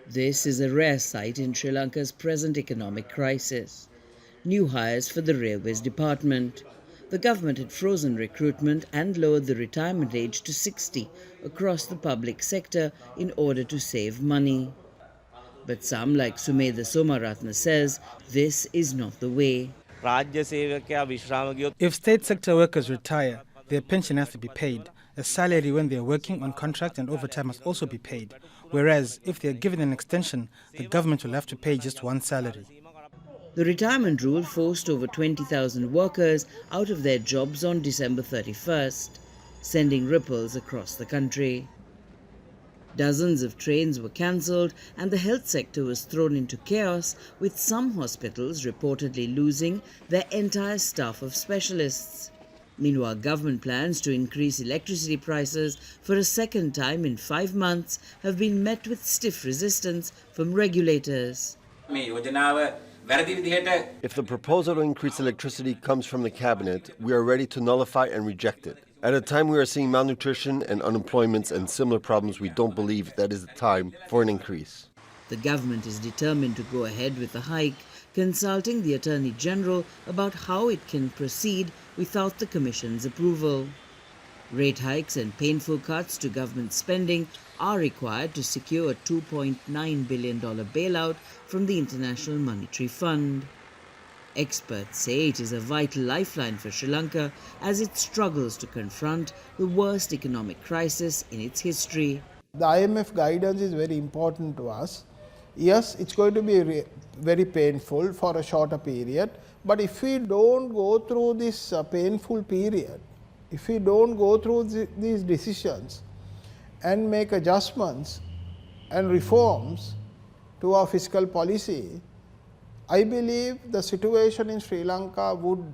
This is a rare sight in Sri Lanka's present economic crisis. New hires for the Railways Department. The government had frozen recruitment and lowered the retirement age to 60 across the public sector in order to save money. But some, like Sumedha Somaratna, says this is not the way. If state sector workers retire, their pension has to be paid. A salary when they are working on contract and overtime must also be paid. Whereas if they are given an extension, the government will have to pay just one salary. The retirement rule forced over 20,000 workers out of their jobs on December 31st, sending ripples across the country. Dozens of trains were cancelled and the health sector was thrown into chaos, with some hospitals reportedly losing their entire staff of specialists. Meanwhile, government plans to increase electricity prices for a second time in 5 months have been met with stiff resistance from regulators. If the proposal to increase electricity comes from the cabinet, we are ready to nullify and reject it. At a time we are seeing malnutrition and unemployment and similar problems, we don't believe that is the time for an increase. The government is determined to go ahead with the hike, consulting the Attorney General about how it can proceed without the Commission's approval. Rate hikes and painful cuts to government spending are required to secure a $2.9 billion bailout from the International Monetary Fund. Experts say it is a vital lifeline for Sri Lanka as it struggles to confront the worst economic crisis in its history. The IMF guidance is very important to us. Yes, it's going to be very painful for a shorter period, but if we don't go through this painful period, if we don't go through these decisions and make adjustments and reforms to our fiscal policy, I believe the situation in Sri Lanka would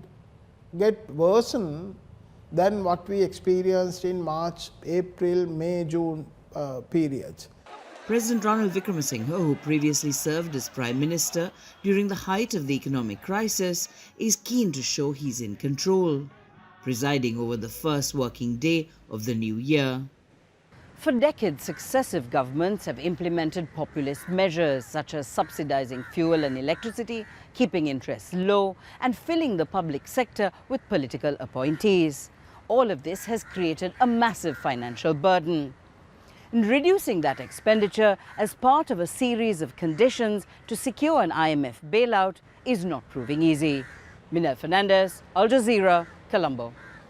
get worsened than what we experienced in March, April, May, June periods. President Ranil Wickremesinghe, who previously served as Prime Minister during the height of the economic crisis, is keen to show he's in control, presiding over the first working day of the new year. For decades, successive governments have implemented populist measures such as subsidizing fuel and electricity, keeping interest low, and filling the public sector with political appointees. All of this has created a massive financial burden. And reducing that expenditure as part of a series of conditions to secure an IMF bailout is not proving easy. Minal Fernandez, Al Jazeera, Colombo.